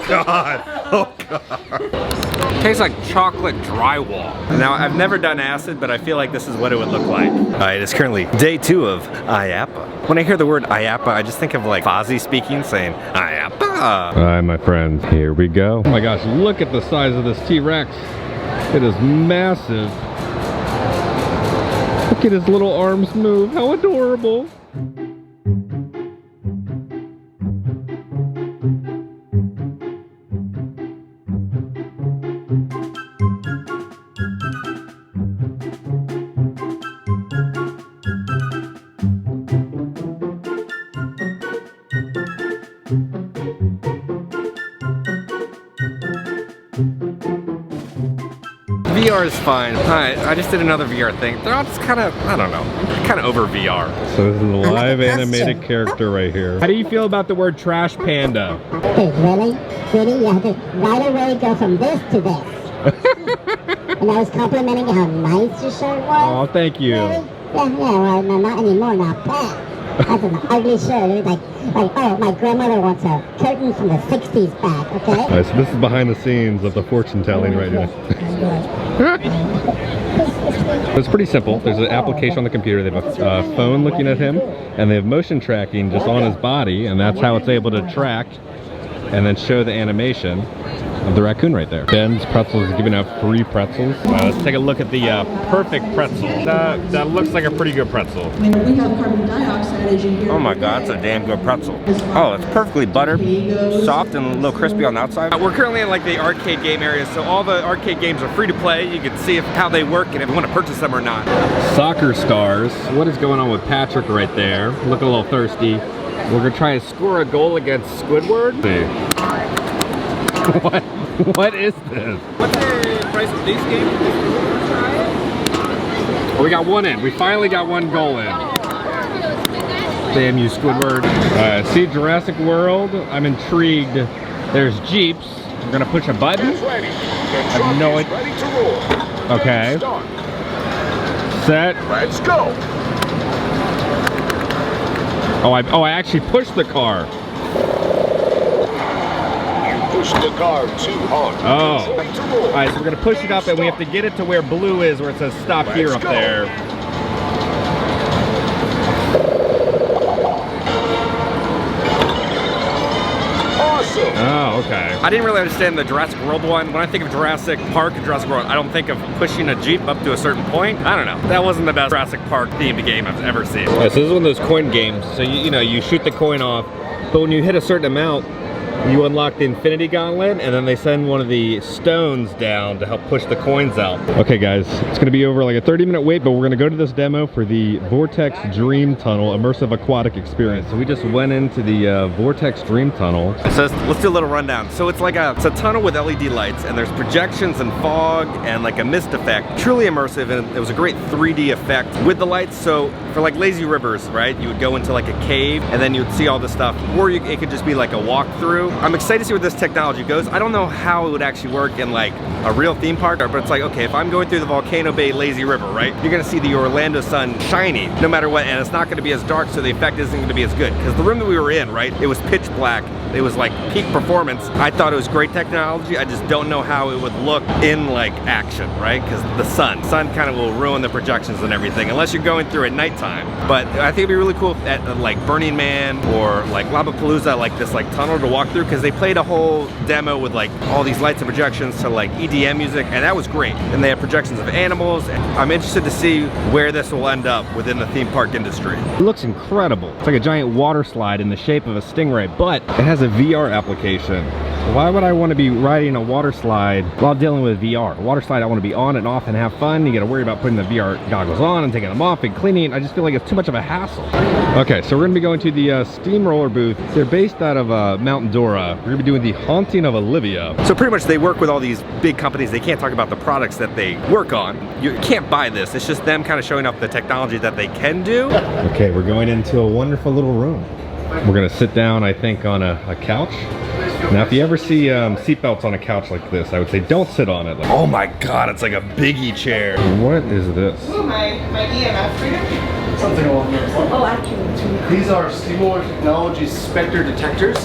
God. Oh God. Tastes like chocolate drywall. Now, I've never done acid, but I feel like this is what it would look like. It is currently day 2 of IAAPA. When I hear the word IAAPA, I just think of like Fozzie speaking, saying IAAPA. Hi, my friends. Here we go. Oh my gosh, look at the size of this T-Rex. It is massive. Look at his little arms move. How adorable. VR is fine. I just did another VR thing. They're all just kind of, I don't know, kind of over VR. So this is a live animated character right here. How do you feel about the word trash panda? Hey, really? Really? You have to right away go from this to this. And I was complimenting how nice your shirt was. Oh, thank you. Really? Yeah, well, no, not anymore now. That's an ugly shirt. Like, oh, my grandmother wants a curtain from the 60s back, okay? All right, so this is behind the scenes of the fortune telling right here. It's pretty simple. There's an application on the computer. They have a phone looking at him, and they have motion tracking just on his body, and that's how it's able to track and then show the animation of the raccoon right there. Ben's Pretzels is giving out free pretzels. Let's take a look at the perfect pretzel. That looks like a pretty good pretzel. We have carbon dioxide, as you hear. Oh my God, it's a damn good pretzel. Oh, it's perfectly buttered, soft, and a little crispy on the outside. We're currently in like the arcade game area, so all the arcade games are free to play. You can see how they work and if you want to purchase them or not. Soccer stars. What is going on with Patrick right there? Looking a little thirsty. We're gonna try to score a goal against Squidward. What is this? What's the price of these games? Oh, we got one in. We finally got one goal in. Damn you, Squidward. See Jurassic World. I'm intrigued. There's Jeeps. We're gonna push a button. I have no idea. Okay. Set. Let's go. Oh, I actually pushed the car. Push the car too hard. Oh. All right, so we're gonna push it up and we have to get it to where blue is, where it says stop here up there. Awesome. Oh, okay. I didn't really understand the Jurassic World one. When I think of Jurassic Park and Jurassic World, I don't think of pushing a Jeep up to a certain point. I don't know. That wasn't the best Jurassic Park themed game I've ever seen. Yeah, so this is one of those coin games. So you know, you shoot the coin off, but when you hit a certain amount, you unlock the Infinity Gauntlet, and then they send one of the stones down to help push the coins out. Okay guys, it's gonna be over like a 30-minute wait, but we're gonna go to this demo for the Vortex Dream Tunnel Immersive Aquatic Experience. So we just went into the Vortex Dream Tunnel. So let's do a little rundown. So it's like it's a tunnel with LED lights, and there's projections and fog and like a mist effect. Truly immersive, and it was a great 3D effect with the lights. So for like lazy rivers, right, you would go into like a cave and then you would see all this stuff, or it could just be like a walkthrough. I'm excited to see where this technology goes. I don't know how it would actually work in like a real theme park, but it's like, okay, if I'm going through the Volcano Bay lazy river, right, you're gonna see the Orlando sun shining no matter what, and it's not gonna be as dark, so the effect isn't gonna be as good. Because the room that we were in, right, it was pitch black. It was like peak performance. I thought it was great technology. I just don't know how it would look in like action, right? Because the sun kind of will ruin the projections and everything, unless you're going through at nighttime. But I think it'd be really cool at like Burning Man or like Lollapalooza, like this like tunnel to walk through, because they played a whole demo with like all these lights and projections to like EDM music, and that was great. And they have projections of animals. And I'm interested to see where this will end up within the theme park industry. It looks incredible. It's like a giant water slide in the shape of a stingray, but it has a VR application. Why would I want to be riding a water slide while dealing with VR? A water slide, I want to be on and off and have fun. You got to worry about putting the VR goggles on and taking them off and cleaning. I just feel like it's too much of a hassle. Okay, so we're going to be going to the steamroller booth. They're based out of Mount Dora. We're going to be doing the Haunting of Olivia. So pretty much they work with all these big companies. They can't talk about the products that they work on. You can't buy this. It's just them kind of showing off the technology that they can do. Okay, we're going into a wonderful little room. We're going to sit down, I think, on a couch. Now, if you ever see seatbelts on a couch like this, I would say don't sit on it. Like, oh my God, it's like a biggie chair. what is this? Ooh, my EMF freedom. Something along those lines. Oh, actually. These are Seymour Technologies Spectre detectors.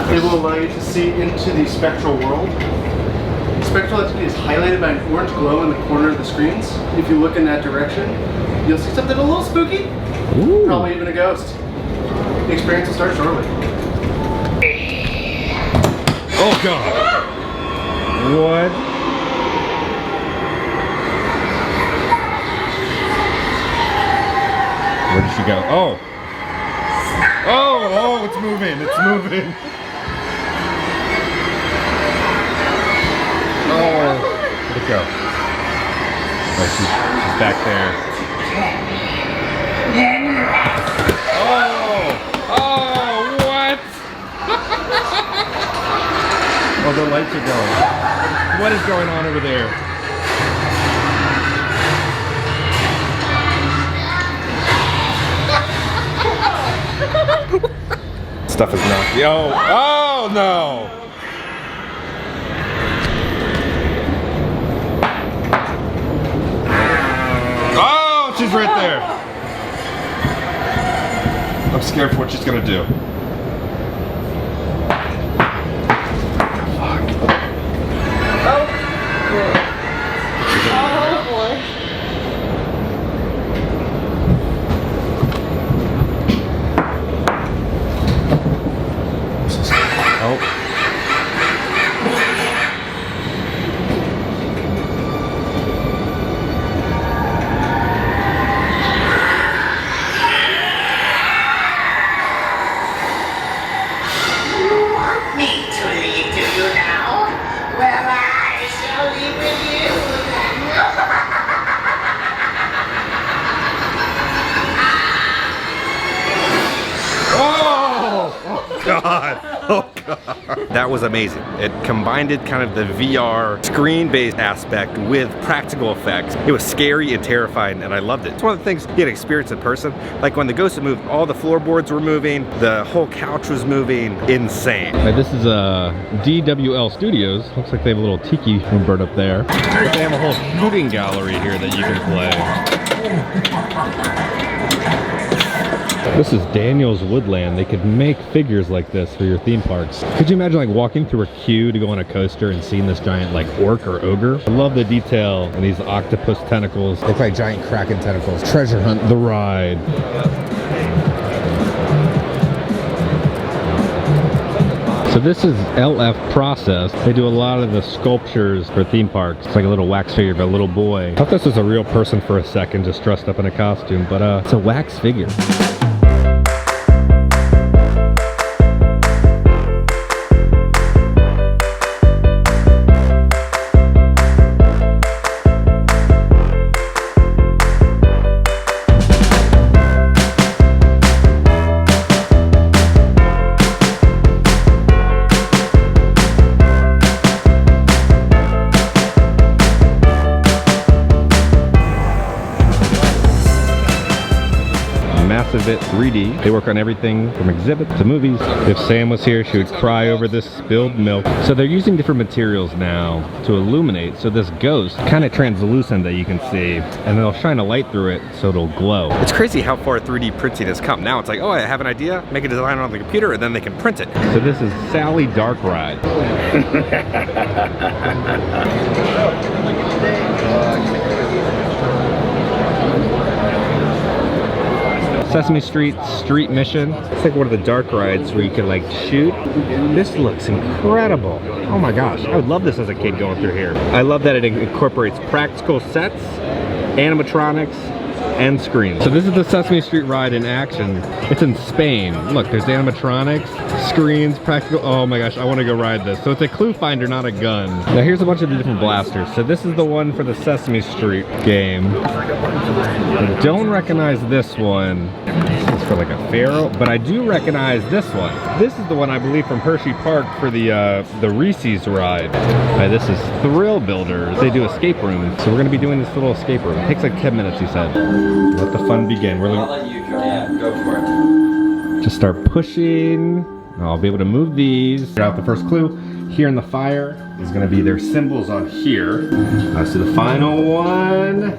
They will allow you to see into the spectral world. Spectral activity is highlighted by an orange glow in the corner of the screens. If you look in that direction, you'll see something a little spooky. Ooh. Probably even a ghost. The experience will start shortly. Oh God! What? Where did she go? Oh! Oh! Oh! It's moving! It's moving! Oh! Where'd it go? Oh, she's back there. Oh! Oh! What? Oh, the lights are going. What is going on over there? Stuff is not. Yo! Oh no! Oh, she's right there. I'm scared for what she's gonna do. God. Oh God. That was amazing. It combined kind of the VR screen-based aspect with practical effects. It was scary and terrifying, and I loved it. It's one of the things you get experience in person. Like when the ghost would move, all the floorboards were moving, the whole couch was moving. Insane. Now, this is DWL Studios. Looks like they have a little tiki bird up there. They have a whole shooting gallery here that you can play. This is Daniel's Woodland. They could make figures like this for your theme parks. Could you imagine like walking through a queue to go on a coaster and seeing this giant like orc or ogre? I love the detail in these octopus tentacles. They look like giant kraken tentacles. Treasure Hunt the ride. So this is LF Process. They do a lot of the sculptures for theme parks. It's like a little wax figure of a little boy. I thought this was a real person for a second, just dressed up in a costume, but it's a wax figure. Massivit 3D. They work on everything from exhibits to movies. If Sam was here, she would cry over this spilled milk. So they're using different materials now to illuminate. So this ghost, kind of translucent that you can see, and they'll shine a light through it so it'll glow. It's crazy how far 3D printing has come. Now it's like, oh, I have an idea, make a design on the computer, and then they can print it. So this is Sally Dark Ride. Sesame Street Street Mission. It's like one of the dark rides where you can like shoot. This looks incredible. Oh my gosh, I would love this as a kid going through here. I love that it incorporates practical sets, animatronics, and screens. So this is the Sesame Street ride in action. It's in Spain. Look, there's animatronics, screens, practical. Oh my gosh, I want to go ride this. So it's a clue finder, not a gun. Now here's a bunch of the different blasters. So this is the one for the Sesame Street game. I don't recognize this one. This is for like a pharaoh, but I do recognize this one. This is the one I believe from Hershey Park for the Reese's ride. This is Thrill Builders. They do escape rooms. So we're gonna be doing this little escape room. It takes like 10 minutes, he said. Let the fun begin. I'll let you go for it. Just start pushing. I'll be able to move these. Figure out the first clue. Here in the fire is gonna be their symbols on here. So the final one.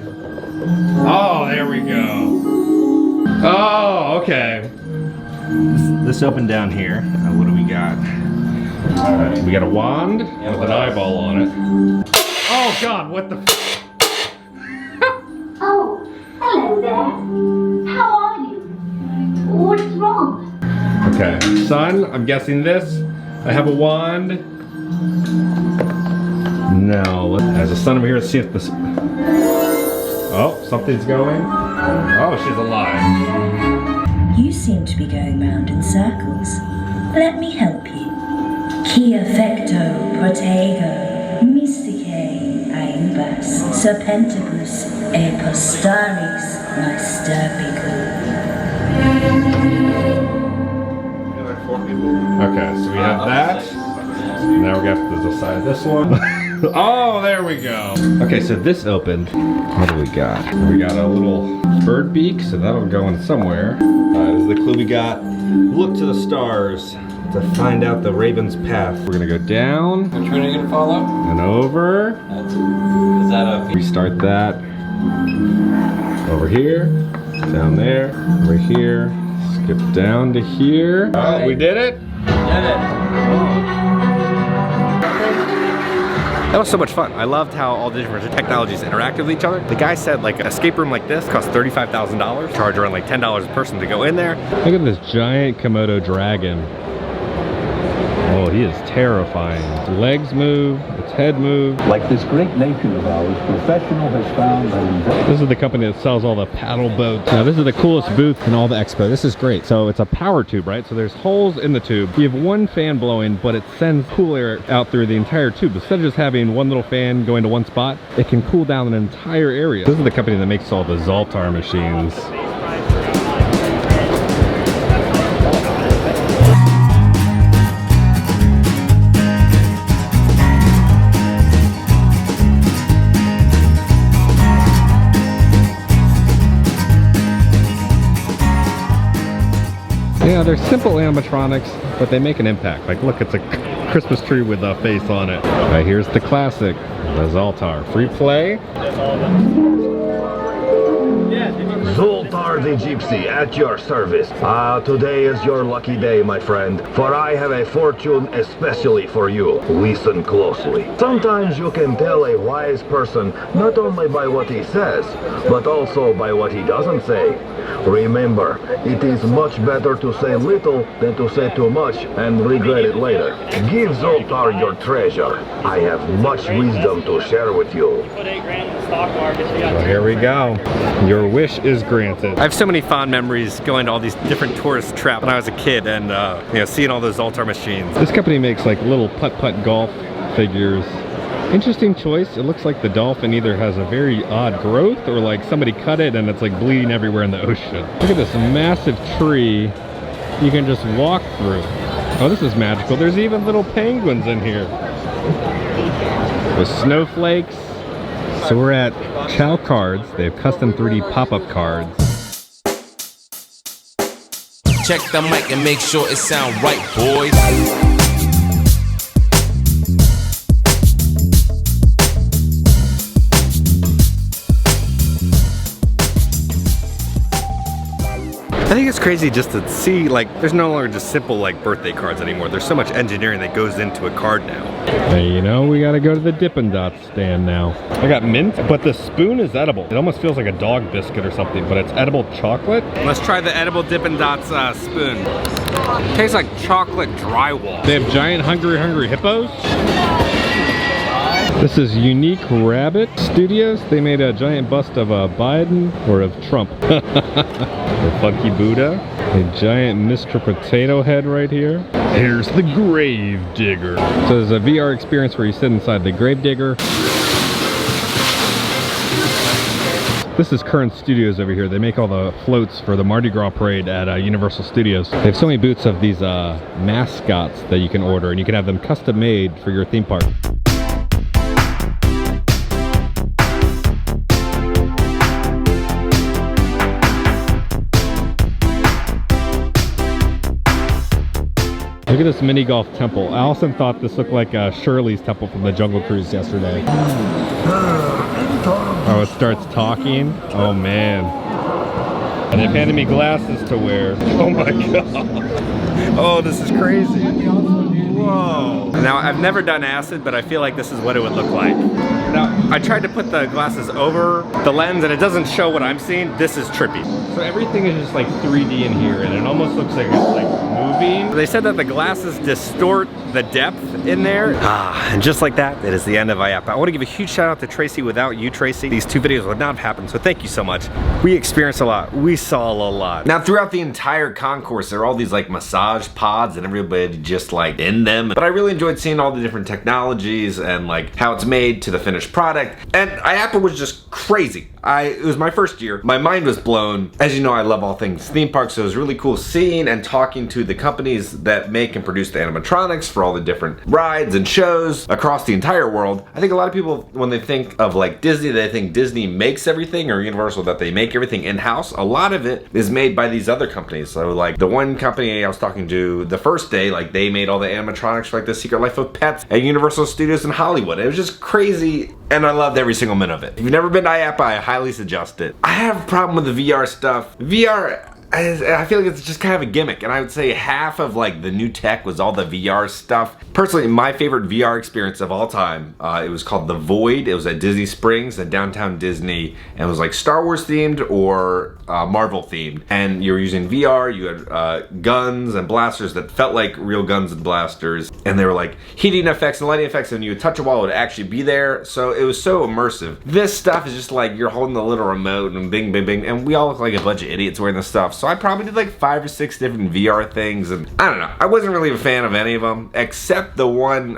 Oh, there we go. Oh, okay. This opened down here. What do we got? We got a wand with an eyeball on it. Oh God, what the Oh, hello there. How are you? What's wrong? Okay, son, I'm guessing this. I have a wand. No, as a son over here, let's see if this... Oh, something's going. Oh, she's alive. You seem to be going round in circles. Let me help you. Qui affecto protego, mysticae Heimbach, serpentibus e postaris masterpicum. Okay, so we have that. Now we got to decide this one. Oh, there we go. Okay, so this opened. What do we got? We got a little bird beak, so that'll go in somewhere. This is the clue we got. Look to the stars to find out the raven's path. We're gonna go down. Which one are you gonna follow? And over. Is that a... Restart that. Over here. Down there. Over here. Skip down to here. Oh, we did it? Did it. That was so much fun. I loved how all the different technologies interact with each other. The guy said like an escape room like this costs $35,000. Charge around like $10 a person to go in there. Look at this giant Komodo dragon. Oh, he is terrifying. His legs move, its head moves. Like this great nation of ours, Professional has found that... This is the company that sells all the paddle boats. Now this is the coolest booth in all the expo. This is great. So it's a power tube, right? So there's holes in the tube. You have one fan blowing, but it sends cool air out through the entire tube. Instead of just having one little fan going to one spot, it can cool down an entire area. This is the company that makes all the Zoltar machines. Yeah, they're simple animatronics, but they make an impact. Like, look, it's a Christmas tree with a face on it. Right, here's the classic, the Zoltar. Free play. Zoltar the Gypsy at your service. Today is your lucky day, my friend, for I have a fortune especially for you. Listen closely. Sometimes you can tell a wise person not only by what he says, but also by what he doesn't say. Remember, it is much better to say little than to say too much and regret it later. Give Zoltar your treasure. I have much wisdom to share with you. Well, here we go. Your wish is granted. I have so many fond memories going to all these different tourist traps when I was a kid and you know, seeing all those Zoltar machines. This company makes like little putt-putt golf figures. Interesting choice. It looks like the dolphin either has a very odd growth or like somebody cut it and it's like bleeding everywhere in the ocean. Look at this massive tree you can just walk through. Oh, this is magical. There's even little penguins in here with snowflakes. So we're at Chow Cards. They have custom 3D pop-up cards. Check the mic and make sure it sound right, boys. I think it's crazy just to see, like, there's no longer just simple, like, birthday cards anymore. There's so much engineering that goes into a card now. Hey, you know, we gotta go to the Dippin' Dots stand now. I got mint, but the spoon is edible. It almost feels like a dog biscuit or something, but it's edible chocolate. Let's try the edible Dippin' Dots spoon. Tastes like chocolate drywall. They have giant hungry hippos. This is Unique Rabbit Studios. They made a giant bust of Biden or of Trump. The Funky Buddha. A giant Mr. Potato Head right here. Here's the Grave Digger. So there's a VR experience where you sit inside the Grave Digger. This is Current Studios over here. They make all the floats for the Mardi Gras parade at Universal Studios. They have so many booths of these mascots that you can order, and you can have them custom made for your theme park. Look at this mini golf temple. Allison thought this looked like Shirley's temple from the Jungle Cruise yesterday. Oh, it starts talking. Oh man. And they've handed me glasses to wear. Oh my god. Oh, this is crazy. Whoa. Now, I've never done acid, but I feel like this is what it would look like. Now, I tried to put the glasses over the lens and it doesn't show what I'm seeing. This is trippy. So everything is just like 3D in here, and it almost looks like it's like moving. They said that the glasses distort the depth in there. And just like that, it is the end of IAAPA. I want to give a huge shout out to Tracy. Without you, Tracy, these 2 videos would not have happened, so thank you so much. We experienced a lot. We saw a lot. Now, throughout the entire concourse, there are all these like massage pods and everybody just like in them. But I really enjoyed seeing all the different technologies and like how it's made to the finished product. And IAAPA was just crazy. It was my first year. My mind was blown. As you know, I love all things theme parks, so it was really cool seeing and talking to the companies that make and produce the animatronics for all the different rides and shows across the entire world. I think a lot of people, when they think of like Disney, they think Disney makes everything, or Universal, that they make everything in-house. A lot of it is made by these other companies. So like the one company I was talking to the first day, like they made all the animatronics for like The Secret Life of Pets at Universal Studios in Hollywood. It was just crazy, and I loved every single minute of it. If you've never been to IAAPA, I highly suggest it. I have a problem with the VR stuff. VR, I feel like it's just kind of a gimmick, and I would say half of like the new tech was all the VR stuff. Personally, my favorite VR experience of all time, it was called The Void. It was at Disney Springs in downtown Disney, and it was like Star Wars themed or Marvel themed. And you were using VR, you had guns and blasters that felt like real guns and blasters, and they were like heating effects and lighting effects, and you would touch a wall, it would actually be there. So it was so immersive. This stuff is just like you're holding the little remote and bing, bing, bing, and we all look like a bunch of idiots wearing this stuff. So I probably did like 5 or 6 different VR things, and I don't know. I wasn't really a fan of any of them, except the one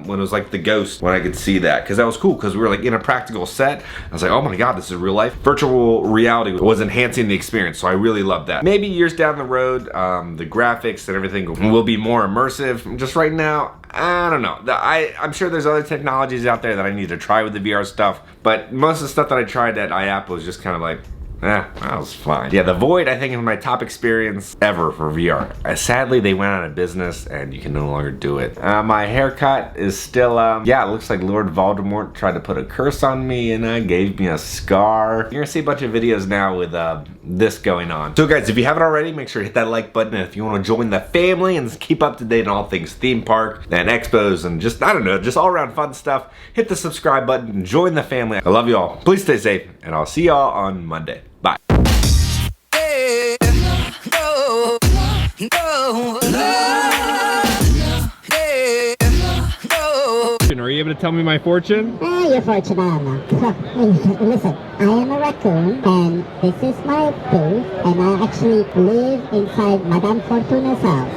when it was like the ghost, when I could see that, because that was cool, because we were like in a practical set. I was like, oh my god, this is real life. Virtual reality was enhancing the experience, so I really loved that. Maybe years down the road, the graphics and everything will be more immersive. Just right now, I don't know. I'm sure there's other technologies out there that I need to try with the VR stuff, but most of the stuff that I tried at IAAPA was just kind of like, that was fine. Yeah, The Void, I think, is my top experience ever for VR. Sadly, they went out of business and you can no longer do it. My haircut is still, yeah, it looks like Lord Voldemort tried to put a curse on me and gave me a scar. You're gonna see a bunch of videos now with this going on. So guys, if you haven't already, make sure to hit that like button. And if you want to join the family and keep up to date on all things theme park and expos and just, I don't know, just all around fun stuff, hit the subscribe button and join the family. I love you all. Please stay safe, and I'll see y'all on Monday. Bye. Are you able to tell me my fortune? Your fortune, I don't know. Listen, I am a raccoon, and this is my booth, and I actually live inside Madame Fortuna's house.